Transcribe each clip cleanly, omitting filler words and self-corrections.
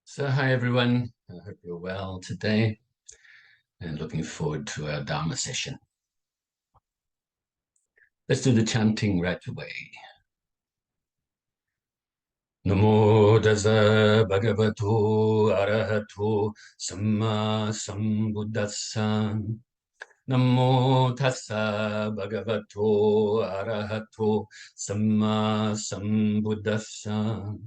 So hi everyone, I hope you're well today and looking forward to our Dharma session. Let's do the chanting right away. Namo Tassa Bhagavato Arahato Samma Sambuddhassa. Namo Tassa Bhagavato Arahato Samma Sambuddhassa.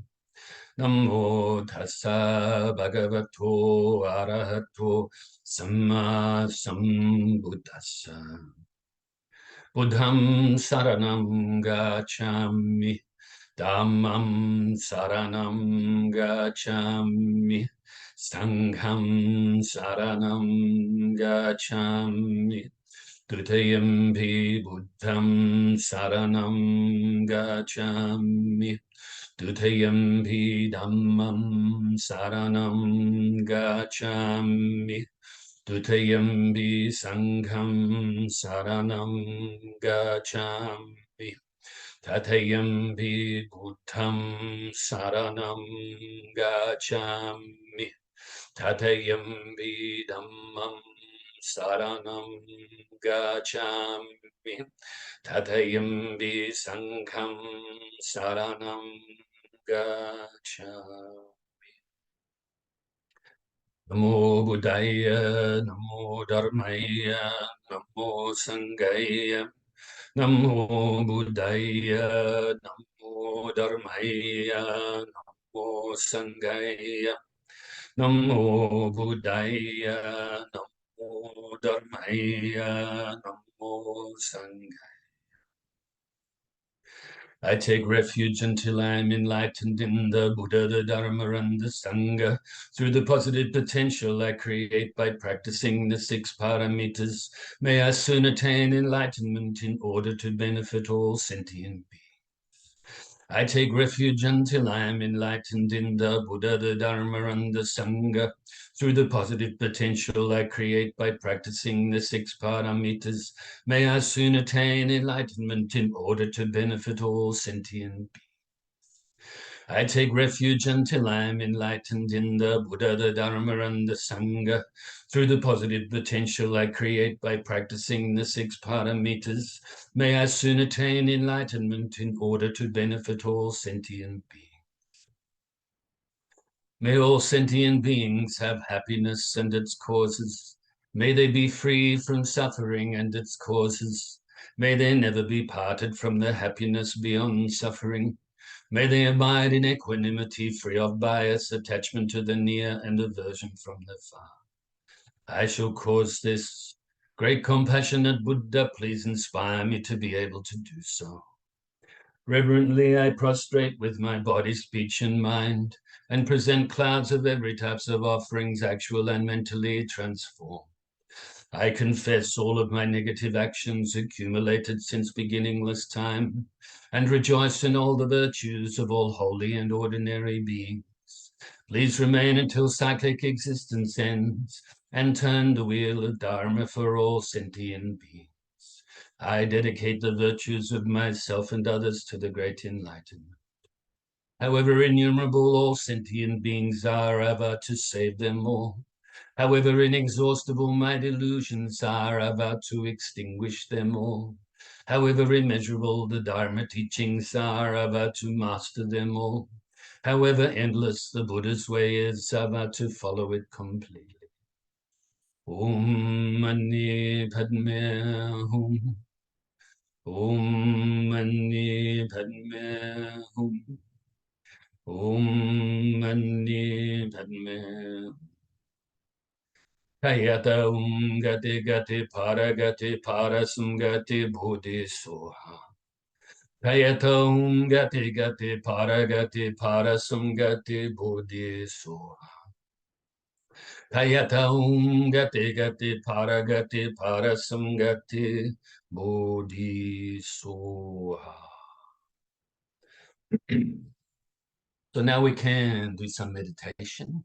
Namo Tassa Bhagavato Arahato Samma Sambuddhassa. Buddham saranam gacchami. Dhammam saranam gacchami. Sangham saranam gacchami. Dutiyampi Buddham saranam gacchami. Dutiyampi Dhammam saranam gacchami. Dutiyampi Sangham saranam gacchami. Tatiyampi Buddham saranam gacchami. Tatiyampi Dhammam saranam gacchami. Tatiyampi Sangham saranam gacchami. Namo Buddhaya, Namo Dharmaya, Namo Sanghaya. Namo Buddhaya, Namo Dharmaya, Namo Sanghaya. Namo Buddhaya, Namo Dharmaya, Namo Sanghaya. I take refuge until I am enlightened in the Buddha, the Dharma, and the Sangha. Through the positive potential I create by practicing the 6 paramitas, may I soon attain enlightenment in order to benefit all sentient beings. I take refuge until I am enlightened in the Buddha, the Dharma, and the Sangha. Through the positive potential I create by practicing the 6 paramitas, may I soon attain enlightenment in order to benefit all sentient beings. I take refuge until I am enlightened in the Buddha, the Dharma, and the Sangha. Through the positive potential I create by practicing the 6 paramitas, may I soon attain enlightenment in order to benefit all sentient beings. May all sentient beings have happiness and its causes. May they be free from suffering and its causes. May they never be parted from the happiness beyond suffering. May they abide in equanimity, free of bias, attachment to the near, and aversion from the far. I shall cause this. Great compassionate Buddha, please inspire me to be able to do so. Reverently I prostrate with my body, speech, and mind, and present clouds of every types of offerings, actual and mentally transformed. I confess all of my negative actions accumulated since beginningless time, and rejoice in all the virtues of all holy and ordinary beings. Please remain until cyclic existence ends, and turn the wheel of Dharma for all sentient beings. I dedicate the virtues of myself and others to the great enlightenment. However innumerable all sentient beings are, I vow to save them all. However inexhaustible my delusions are, I vow to extinguish them all. However immeasurable the Dharma teachings are, I vow to master them all. However endless the Buddha's way is, I vow to follow it completely. Om Mani Padme Hum. Om Mani Padme Hum. Om Mani Padme Hum. Kayata Gati Gati Parasum Gati Bodhi Soha. Kayata Gati Gati Parasum Gati Bodhi Soha. Kayata Gati Gati Parasum Gati Bodhi Soha. So now we can do some meditation.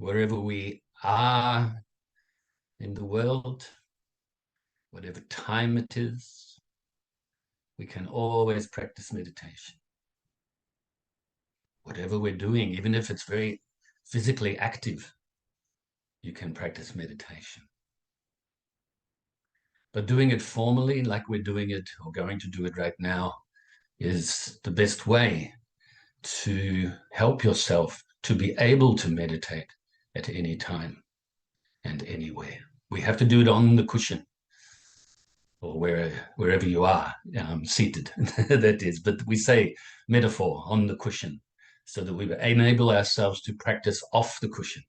Wherever we are in the world, whatever time it is, we can always practice meditation. whatever we're doing, even if it's very physically active, you can practice meditation. But doing it formally, like we're doing it or going to do it right now, is the best way to help yourself to be able to meditate at any time and anywhere. We have to do it on the cushion or wherever you are seated, that is. But we say metaphor, on the cushion, so that we enable ourselves to practice off the cushion.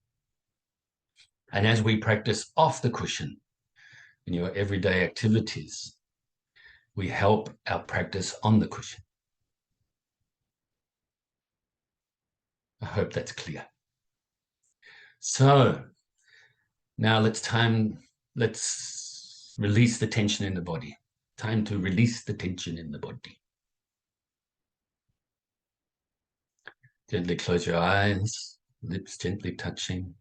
And as we practice off the cushion in your everyday activities, we help our practice on the cushion. I hope that's clear. So now let's release the tension in the body. Time to release the tension in the body. Gently close your eyes, lips gently touching.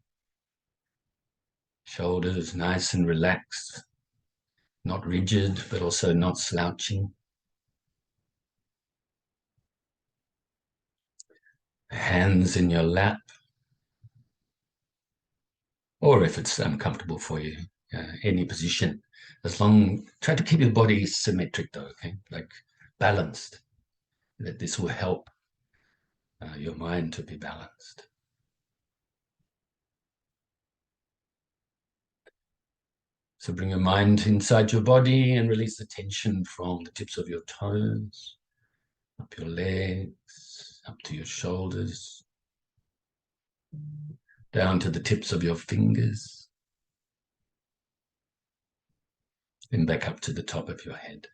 Shoulders nice and relaxed, not rigid, but also not slouching. Hands in your lap, or if it's uncomfortable for you, any position. Try to keep your body symmetric though, okay? Like balanced. That this will help your mind to be balanced. So bring your mind inside your body and release the tension from the tips of your toes, up your legs, up to your shoulders, down to the tips of your fingers, and back up to the top of your head.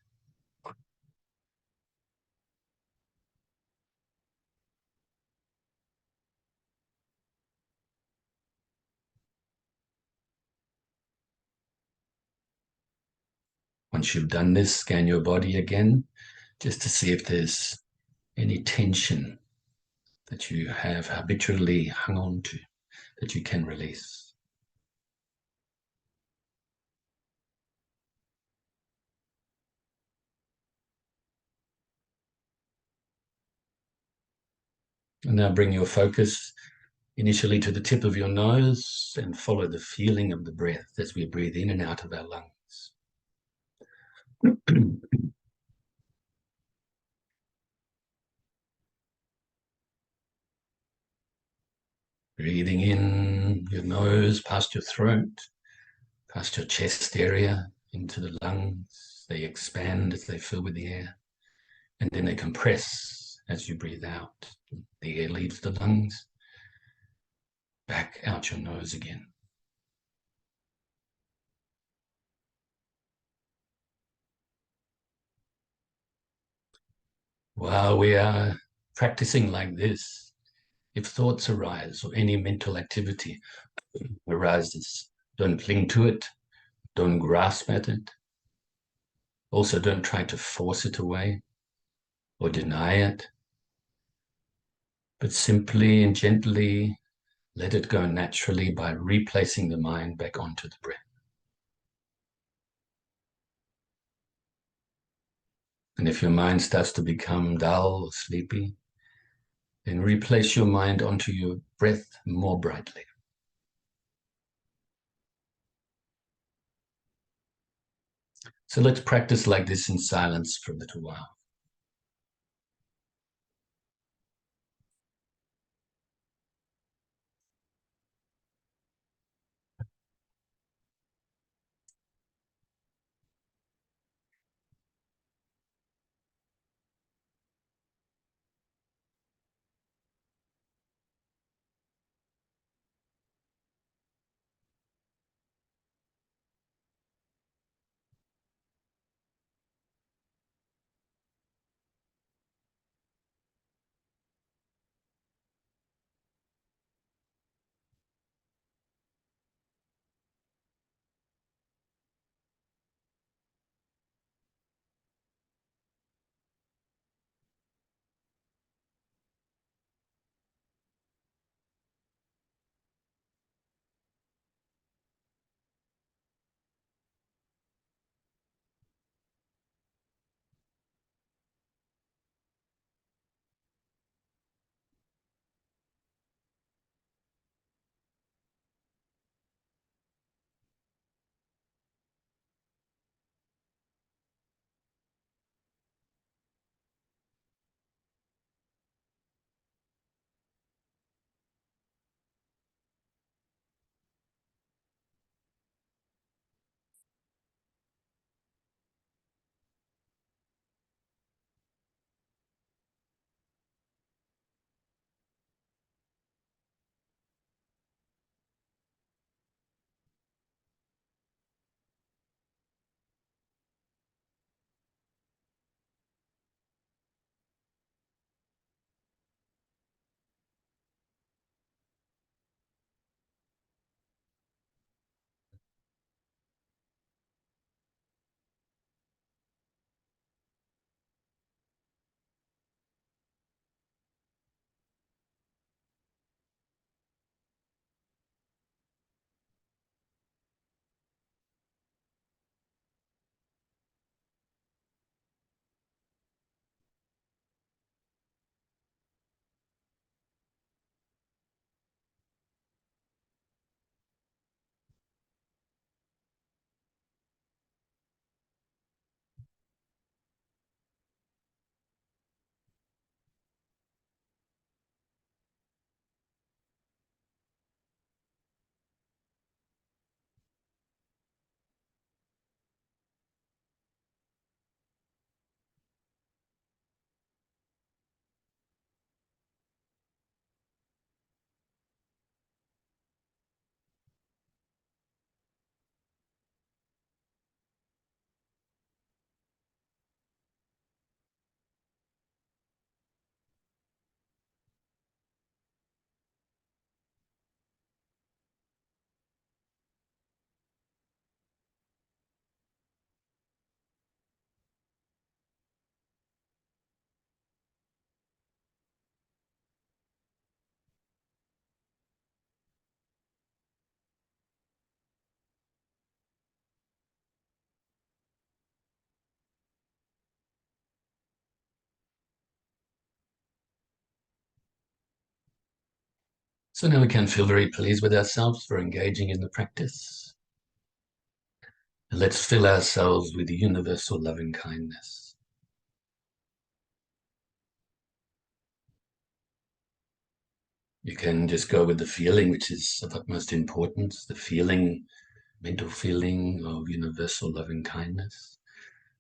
Once you've done this, scan your body again, just to see if there's any tension that you have habitually hung on to that you can release. And now bring your focus initially to the tip of your nose and follow the feeling of the breath as we breathe in and out of our lungs. Breathing in your nose, past your throat, past your chest area, into the lungs. They expand as they fill with the air, and then they compress as you breathe out. The air leaves the lungs, back out your nose again. While we are practicing like this, if thoughts arise or any mental activity arises, don't cling to it, don't grasp at it. Also, don't try to force it away or deny it, but simply and gently let it go naturally by replacing the mind back onto the breath. And if your mind starts to become dull or sleepy, then replace your mind onto your breath more brightly. So let's practice like this in silence for a little while. So now we can feel very pleased with ourselves for engaging in the practice. And let's fill ourselves with the universal loving kindness. You can just go with the feeling, which is of utmost importance, the feeling, mental feeling of universal loving kindness.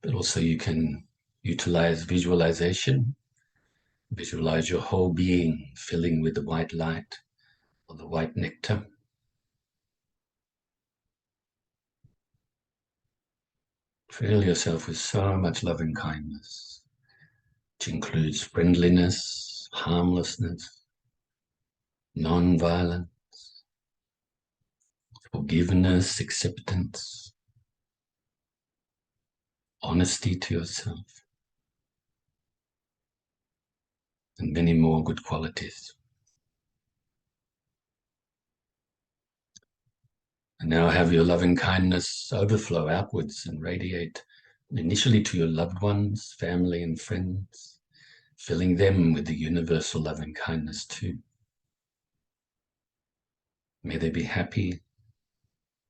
But also you can utilize visualization. Visualize your whole being filling with the white light or the white nectar. Fill yourself with so much loving kindness, which includes friendliness, harmlessness, non-violence, forgiveness, acceptance, honesty to yourself, and many more good qualities. And now have your loving kindness overflow outwards and radiate initially to your loved ones, family and friends, filling them with the universal loving kindness too. May they be happy,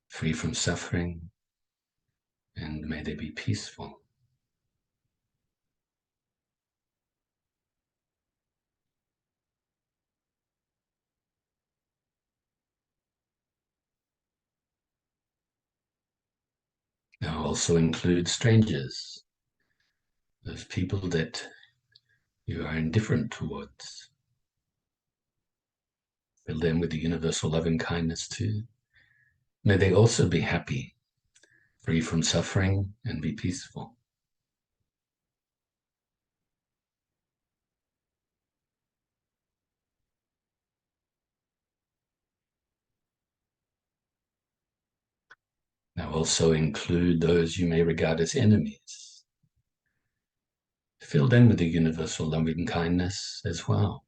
free from suffering, and may they be peaceful. Now also include strangers, those people that you are indifferent towards. Fill them with the universal loving kindness too. May they also be happy, free from suffering, and be peaceful. Now also include those you may regard as enemies. Fill them with the universal loving kindness as well.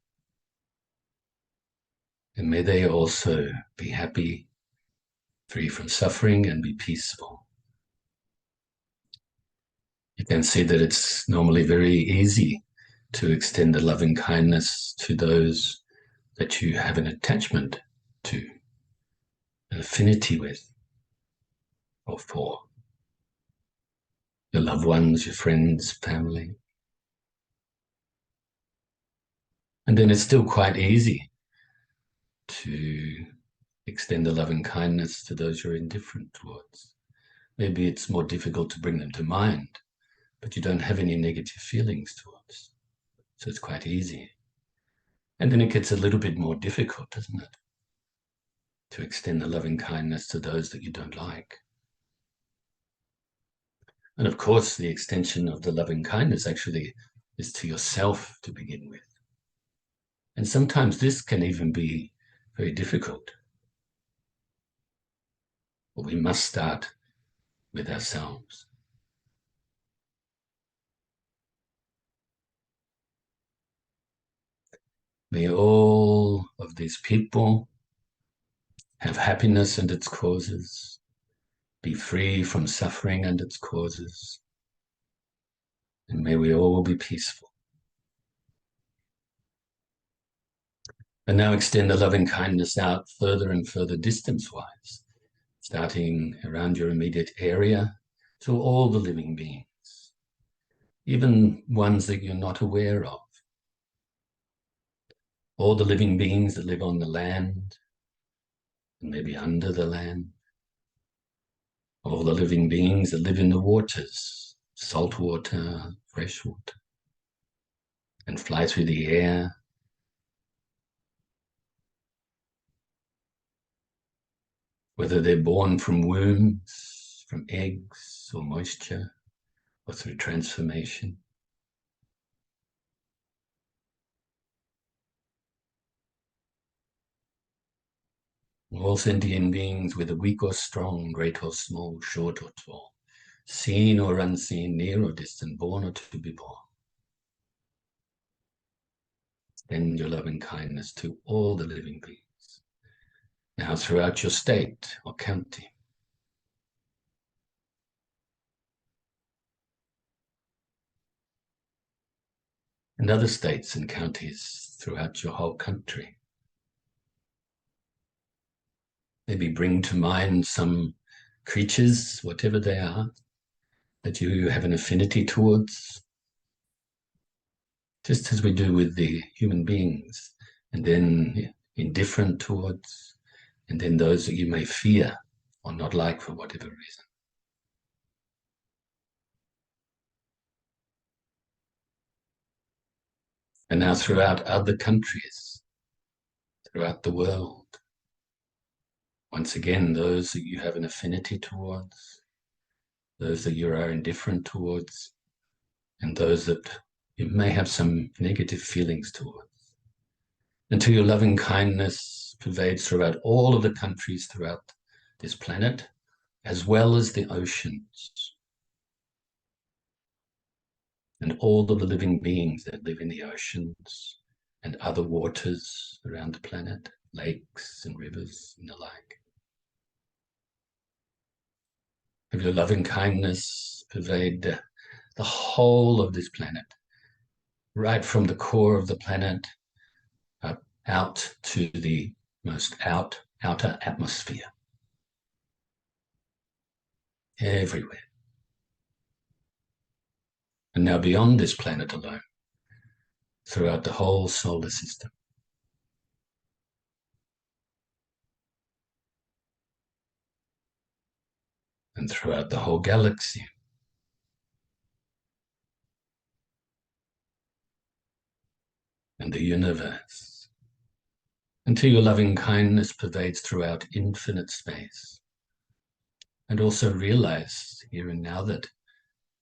And may they also be happy, free from suffering, and be peaceful. You can see that it's normally very easy to extend the loving kindness to those that you have an attachment to, an affinity with, or for. Your loved ones, your friends, family. And then it's still quite easy to extend the loving kindness to those you're indifferent towards. Maybe it's more difficult to bring them to mind, but you don't have any negative feelings towards. So it's quite easy. And then it gets a little bit more difficult, doesn't it? To extend the loving kindness to those that you don't like. And of course, the extension of the loving kindness actually is to yourself to begin with. And sometimes this can even be very difficult. But we must start with ourselves. May all of these people have happiness and its causes, be free from suffering and its causes, and may we all be peaceful. And now extend the loving kindness out further and further distance-wise, starting around your immediate area to all the living beings, even ones that you're not aware of. All the living beings that live on the land and maybe under the land. All the living beings that live in the waters, salt water, fresh water, and fly through the air. Whether they're born from wombs, from eggs or moisture, or through transformation. All sentient beings, whether weak or strong, great or small, short or tall, seen or unseen, near or distant, born or to be born. Extend your loving kindness to all the living beings. Now throughout your state or county. And other states and counties throughout your whole country. maybe bring to mind some creatures, whatever they are, that you have an affinity towards, just as we do with the human beings, and then indifferent towards, and then those that you may fear or not like for whatever reason. And now throughout other countries, throughout the world, once again, those that you have an affinity towards, those that you are indifferent towards, and those that you may have some negative feelings towards, until your loving kindness pervades throughout all of the countries throughout this planet, as well as the oceans, and all of the living beings that live in the oceans and other waters around the planet, lakes and rivers and the like. Have your loving kindness pervade the whole of this planet, right from the core of the planet up out to the most outer atmosphere. Everywhere. And now beyond this planet alone, throughout the whole solar system. And throughout the whole galaxy. And the universe. Until your loving kindness pervades throughout infinite space. And also realize here and now that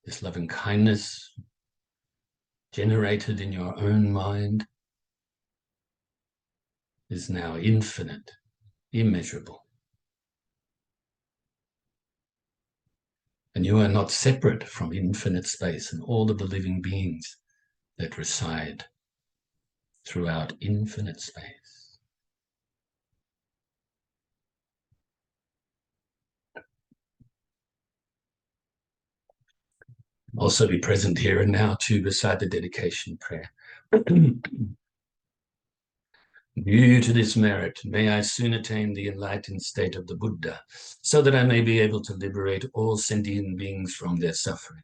this loving kindness generated in your own mind is now infinite, immeasurable. And you are not separate from infinite space and all of the living beings that reside throughout infinite space. Also be present here and now too beside the dedication prayer. Due to this merit, may I soon attain the enlightened state of the Buddha, so that I may be able to liberate all sentient beings from their suffering.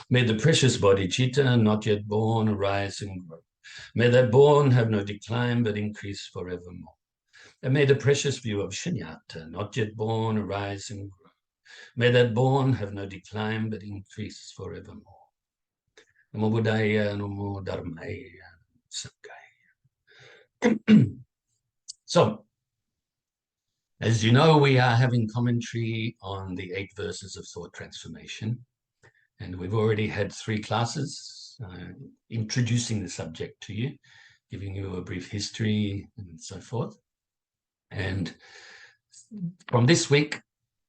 May the precious bodhicitta, not yet born, arise and grow. May that born have no decline, but increase forevermore. And may the precious view of shunyata, not yet born, arise and grow. May that born have no decline, but increase forevermore. Namo Buddhaya, Namo Dharmaya, Sanghaya. So, as you know, we are having commentary on the 8 verses of thought transformation, and we've already had 3 classes introducing the subject to you, giving you a brief history and so forth. And from this week,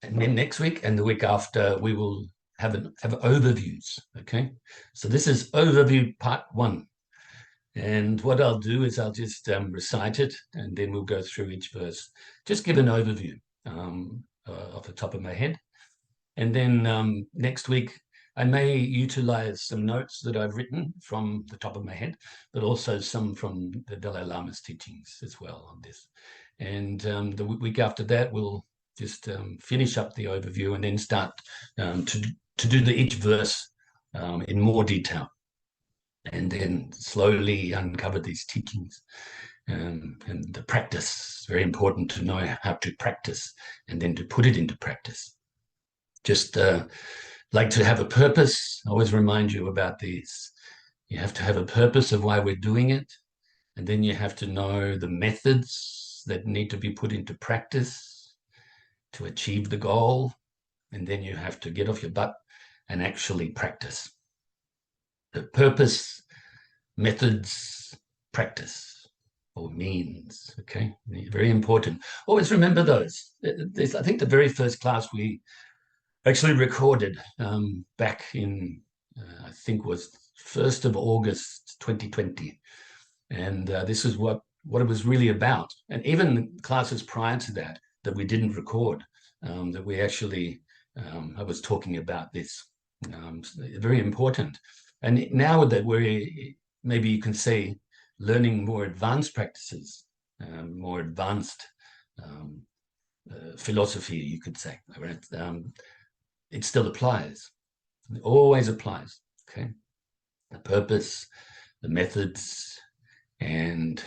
and then next week, and the week after, we will have overviews. Okay, so this is overview part 1. And what I'll do is I'll just recite it, and then we'll go through each verse. Just give an overview off the top of my head. And then next week, I may utilize some notes that I've written from the top of my head, but also some from the Dalai Lama's teachings as well on this. And the week after that, we'll just finish up the overview and then start to do each verse in more detail. And then slowly uncover these teachings and the practice. Very important to know how to practice and then to put it into practice. Just like to have a purpose. I always remind you about these. You have to have a purpose of why we're doing it. And then you have to know the methods that need to be put into practice to achieve the goal. And then you have to get off your butt and actually practice. The purpose, methods, practice, or means, okay? Very important. Always remember those. I think the very first class we actually recorded back in, I think was 1st of August, 2020. And this is what it was really about. And even classes prior to that we didn't record, that we actually, I was talking about this. Very important. And now that we're, maybe you can say, learning more advanced practices, more advanced philosophy, you could say. Right? It still applies. It always applies. Okay, the purpose, the methods, and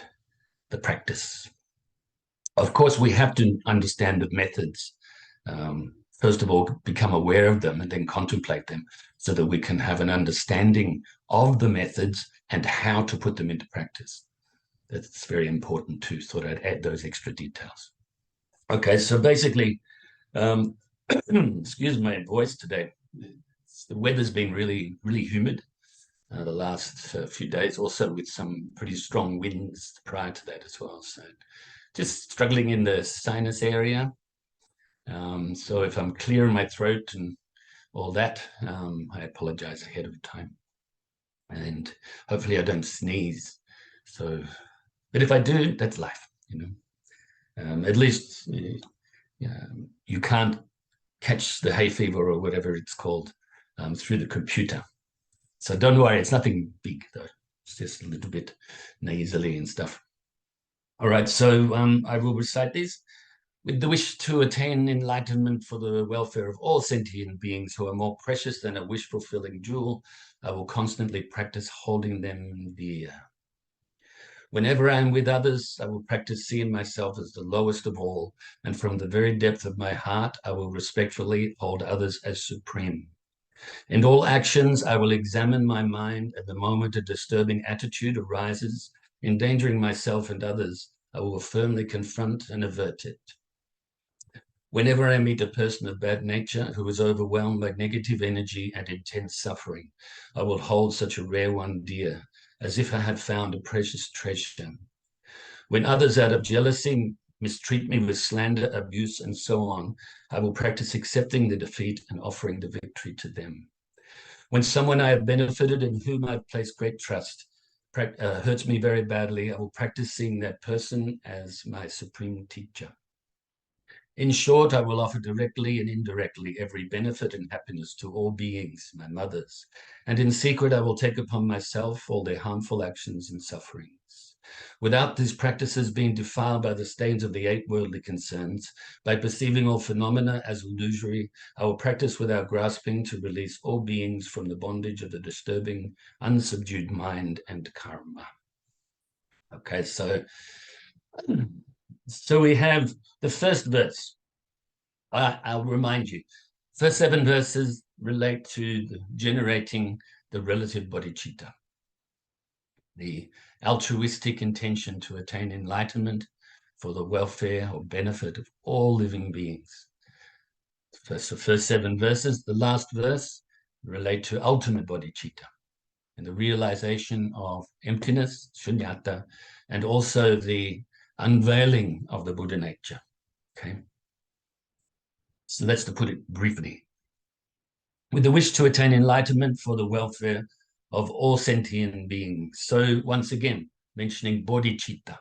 the practice. Of course, we have to understand the methods. First of all, become aware of them and then contemplate them so that we can have an understanding of the methods and how to put them into practice. That's very important too. Thought I'd add those extra details. Okay, so basically, excuse my voice today. The weather's been really, really humid the last few days, also with some pretty strong winds prior to that as well. So just struggling in the sinus area. So if I'm clear in my throat and all that, I apologize ahead of time. And hopefully I don't sneeze. So, but if I do, that's life, you know. At least you can't catch the hay fever or whatever it's called through the computer. So don't worry, it's nothing big though. It's just a little bit nasally and stuff. All right, so I will recite these. With the wish to attain enlightenment for the welfare of all sentient beings who are more precious than a wish-fulfilling jewel, I will constantly practice holding them dear. Whenever I am with others, I will practice seeing myself as the lowest of all, and from the very depth of my heart, I will respectfully hold others as supreme. In all actions, I will examine my mind at the moment a disturbing attitude arises, endangering myself and others. I will firmly confront and avert it. Whenever I meet a person of bad nature who is overwhelmed by negative energy and intense suffering, I will hold such a rare one dear, as if I had found a precious treasure. When others out of jealousy mistreat me with slander, abuse, and so on, I will practice accepting the defeat and offering the victory to them. When someone I have benefited and whom I have placed great trust hurts me very badly, I will practice seeing that person as my supreme teacher. In short, I will offer directly and indirectly every benefit and happiness to all beings, my mothers, and in secret I will take upon myself all their harmful actions and sufferings. Without these practices being defiled by the stains of the 8 worldly concerns, by perceiving all phenomena as illusory, I will practice without grasping to release all beings from the bondage of the disturbing, unsubdued mind and karma. Okay, so we have the first verse. I'll remind you, first 7 verses relate to generating the relative bodhicitta, the altruistic intention to attain enlightenment for the welfare or benefit of all living beings. The first 7 verses, the last verse, relate to ultimate bodhicitta and the realization of emptiness, shunyata, and also the unveiling of the Buddha nature. Okay. So that's to put it briefly. With the wish to attain enlightenment for the welfare of all sentient beings. So once again, mentioning bodhicitta,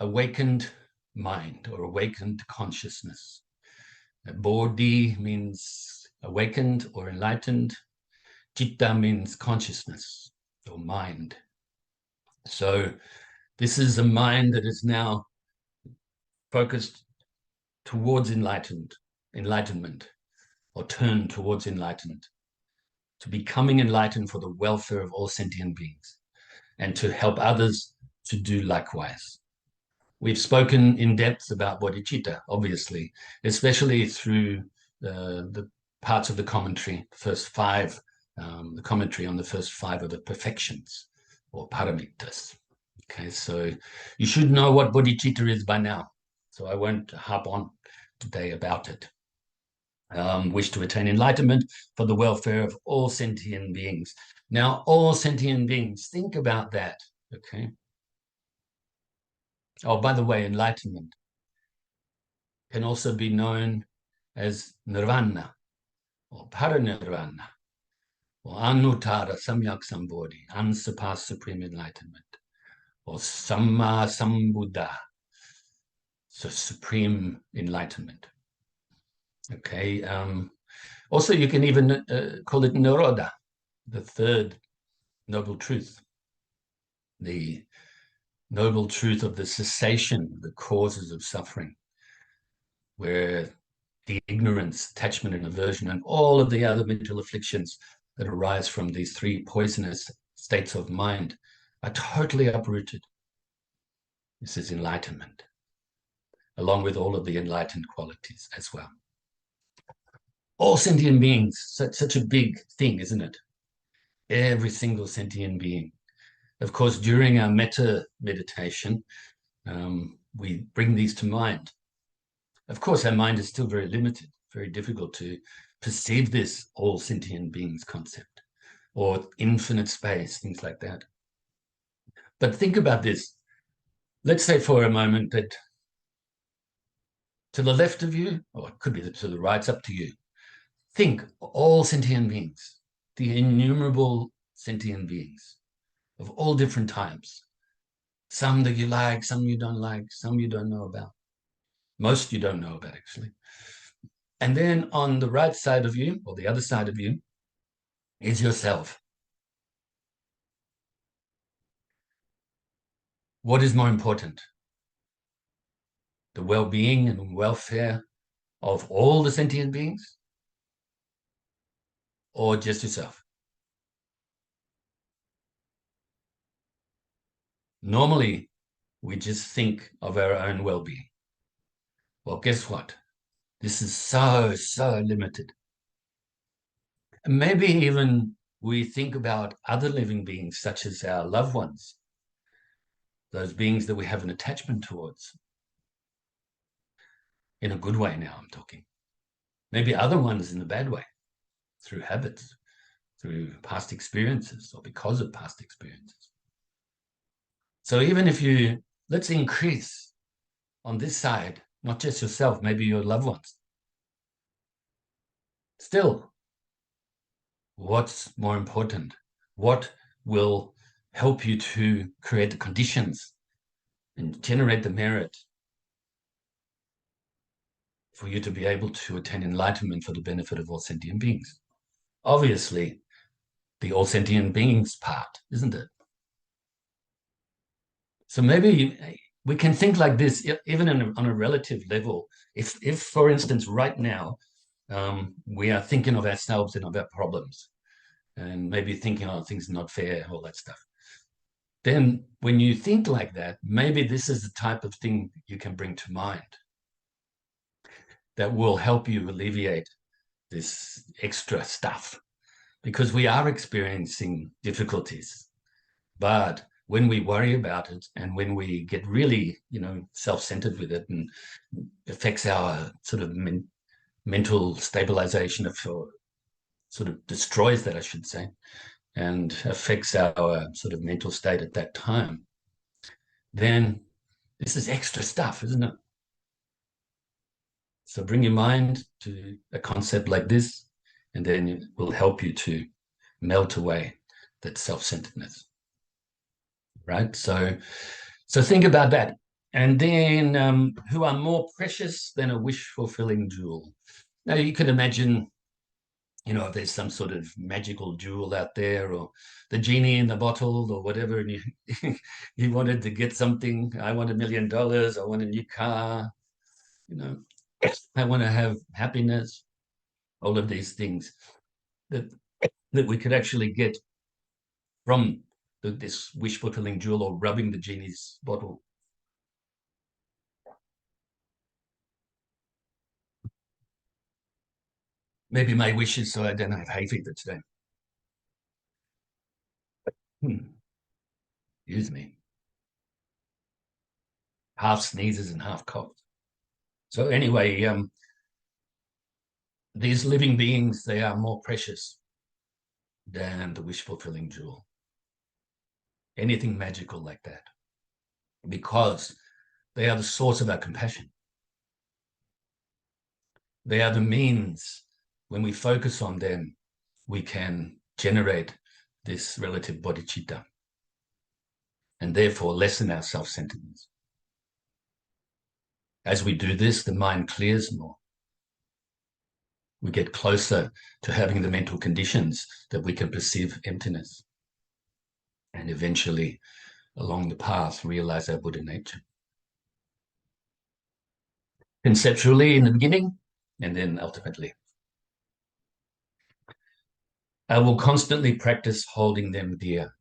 awakened mind or awakened consciousness. Bodhi means awakened or enlightened. Citta means consciousness or mind. So this is a mind that is now focused towards enlightenment, or turned towards enlightenment, to becoming enlightened for the welfare of all sentient beings, and to help others to do likewise. We've spoken in depth about bodhicitta, obviously, especially through the parts of the commentary, first 5, the commentary on the first 5 of the perfections, or paramittas. Okay, so you should know what bodhicitta is by now, so I won't harp on today about it. Wish to attain enlightenment for the welfare of all sentient beings. Now, all sentient beings, think about that, okay? Oh, by the way, enlightenment can also be known as nirvana, or parinirvana, or anuttara samyak sambodhi, unsurpassed supreme enlightenment, or Samma Sambuddha, so supreme enlightenment. Okay. Also, you can even call it Nirodha, the 3rd noble truth, the noble truth of the cessation of the causes of suffering. where the ignorance, attachment, and aversion, and all of the other mental afflictions that arise from these three poisonous states of mind are totally uprooted. This is enlightenment, along with all of the enlightened qualities as well. All sentient beings, such a big thing, isn't it? Every single sentient being. Of course, during our metta meditation, we bring these to mind. Of course, our mind is still very limited, very difficult to perceive this all sentient beings concept, or infinite space, things like that. But think about this. Let's say for a moment that to the left of you, or it could be to the right, it's up to you. Think all sentient beings, the innumerable sentient beings of all different types. Some that you like, some you don't like, some you don't know about. Most you don't know about, actually. And then on the right side of you, or the other side of you, is yourself. What is more important? The well-being and welfare of all the sentient beings, or just yourself? Normally, we just think of our own well-being. Well, guess what? This is so limited. And maybe even we think about other living beings, such as our loved ones, those beings that we have an attachment towards. In a good way now, I'm talking. Maybe other ones in a bad way, through habits, through past experiences, or because of past experiences. So even if you, let's increase on this side, not just yourself, maybe your loved ones. Still, what's more important? What will help you to create the conditions and generate the merit for you to be able to attain enlightenment for the benefit of all sentient beings? Obviously, the all sentient beings part, isn't it? So maybe we can think like this, even on a relative level. If, for instance, right now, we are thinking of ourselves and of our problems, and maybe thinking, oh, things are not fair, all that stuff. Then when you think like that, maybe this is the type of thing you can bring to mind that will help you alleviate this extra stuff, because we are experiencing difficulties. But when we worry about it, and when we get really, self-centered with it, and affects our sort of mental stabilization, or sort of destroys that, I should say, and affects our sort of mental state at that time, then this is extra stuff, isn't it? So bring your mind to a concept like this, and then it will help you to melt away that self-centeredness, right? So think about that. And then who are more precious than a wish-fulfilling jewel? Now you can imagine, if there's some sort of magical jewel out there, or the genie in the bottle, or whatever, and you wanted to get something. I want $1 million. I want a new car. I want to have happiness. All of these things that we could actually get from this wish-fulfilling jewel, or rubbing the genie's bottle. Maybe my wish is so I don't have hay fever today. Excuse me. Half sneezes and half coughs. So anyway, these living beings, they are more precious than the wish-fulfilling jewel. Anything magical like that. Because they are the source of our compassion. They are the means. When we focus on them, we can generate this relative bodhicitta, and therefore lessen our self-centeredness. As we do this, the mind clears more. We get closer to having the mental conditions that we can perceive emptiness, and eventually, along the path, realize our Buddha nature. conceptually in the beginning, and then ultimately. I will constantly practice holding them dear.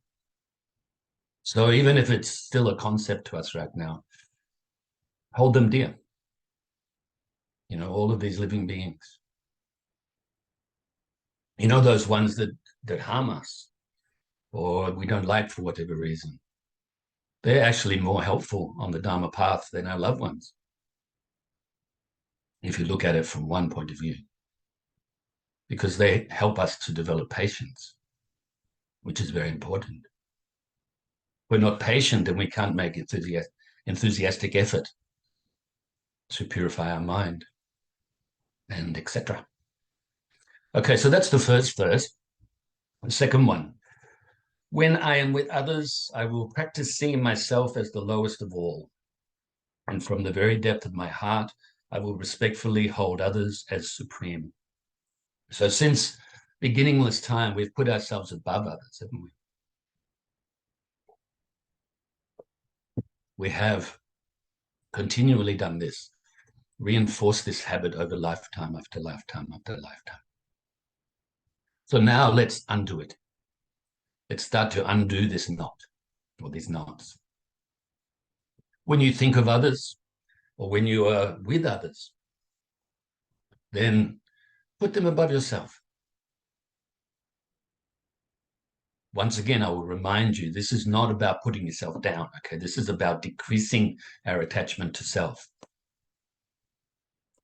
So even if it's still a concept to us right now, hold them dear. You know, all of these living beings. You know, those ones that harm us or we don't like for whatever reason. They're actually more helpful on the Dharma path than our loved ones, if you look at it from one point of view, because they help us to develop patience, which is very important. We're not patient, and we can't make enthusiastic effort to purify our mind, and etc. Okay, so that's the first verse. The second one, when I am with others, I will practice seeing myself as the lowest of all. And from the very depth of my heart, I will respectfully hold others as supreme. So since beginningless time, we've put ourselves above others, haven't we? We have continually done this, reinforced this habit over lifetime after lifetime after lifetime. So now let's undo it. Let's start to undo this knot, or these knots. When you think of others, or when you are with others, then put them above yourself. Once again, I will remind you, this is not about putting yourself down, okay? This is about decreasing our attachment to self.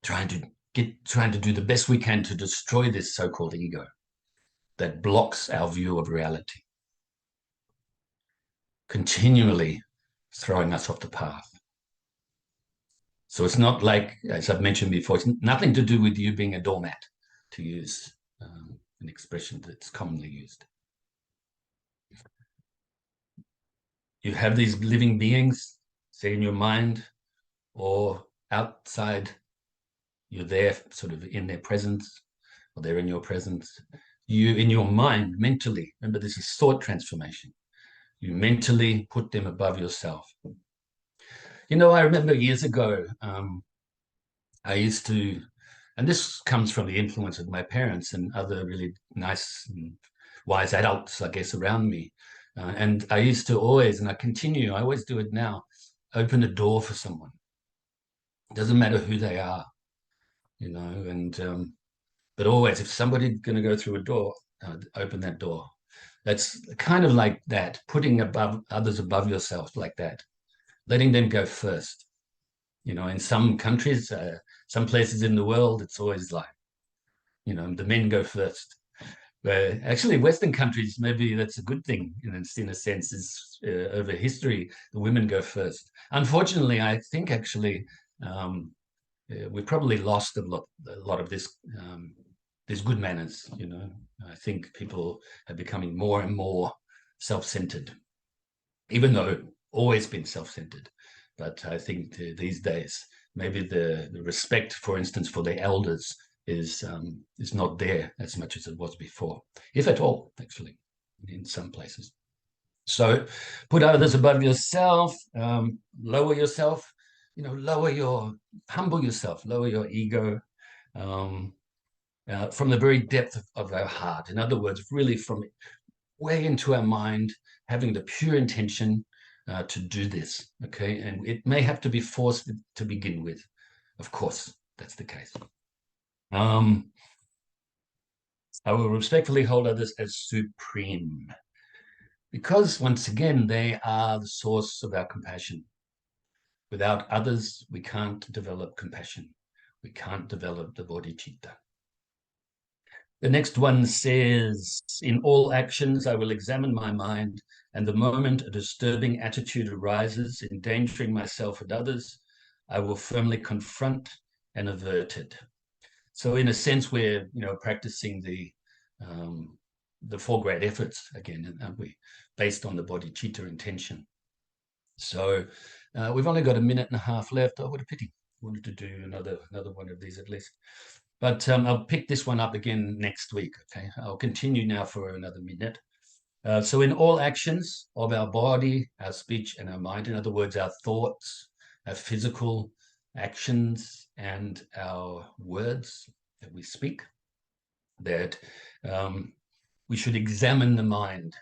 Trying to do the best we can to destroy this so-called ego that blocks our view of reality, continually throwing us off the path. So it's not like, as I've mentioned before, it's nothing to do with you being a doormat, to use an expression that's commonly used. You have these living beings, say in your mind or outside, you're there sort of in their presence, or they're in your presence. You, in your mind, mentally, remember this is thought transformation. You mentally put them above yourself. You know, I remember years ago, I used to, and this comes from the influence of my parents and other really nice and wise adults, I guess, around me. And I used to always, and I always do it now, open a door for someone. It doesn't matter who they are, you know, and but always, if somebody's going to go through a door, open that door. That's kind of like that, putting others above yourself like that, letting them go first. You know, in some countries, some places in the world, it's always like, you know, the men go first. But actually, Western countries, maybe that's a good thing in a sense, is over history, the women go first. Unfortunately, I think actually we probably lost a lot of this these good manners, you know. I think people are becoming more and more self-centered, even though always been self-centered. But I think these days, maybe the respect, for instance, for the elders is not there as much as it was before, if at all, actually, in some places. So put others above yourself, lower yourself, you know, humble yourself, lower your ego, from the very depth of our heart. In other words, really from way into our mind, having the pure intention to do this, okay? And it may have to be forced to begin with. Of course, that's the case. I will respectfully hold others as supreme, because once again, they are the source of our compassion. Without others, we can't develop compassion. We can't develop the bodhicitta. The next one says, in all actions, I will examine my mind, and the moment a disturbing attitude arises, endangering myself and others, I will firmly confront and avert it. So in a sense, we're, you know, practicing the four great efforts again, aren't we? Based on the bodhicitta intention. So we've only got a minute and a half left. Oh, what a pity. I wanted to do another one of these at least. But I'll pick this one up again next week, okay? I'll continue now for another minute. So in all actions of our body, our speech, and our mind, in other words, our thoughts, our physical, actions and our words that we speak, that we should examine the mind.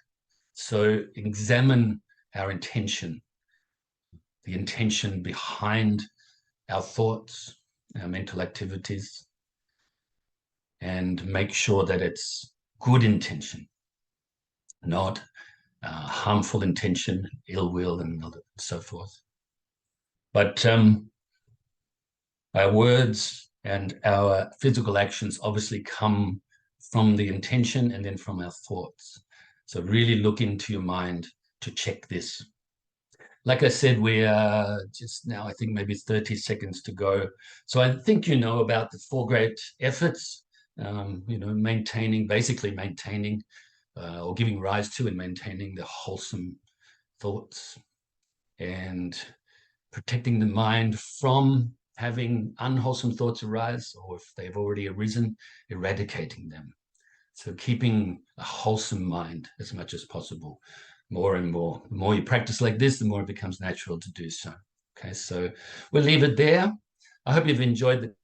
So examine our intention, the intention behind our thoughts, our mental activities, and make sure that it's good intention, not harmful intention, ill will, and so forth. But our words and our physical actions obviously come from the intention and then from our thoughts. So really look into your mind to check this. Like I said, we are just now, I think maybe 30 seconds to go. So I think you know about the 4 great efforts, basically maintaining or giving rise to and maintaining the wholesome thoughts and protecting the mind from having unwholesome thoughts arise, or if they've already arisen, eradicating them. So keeping a wholesome mind as much as possible, more and more. The more you practice like this, the more it becomes natural to do so. Okay, so we'll leave it there. I hope you've enjoyed the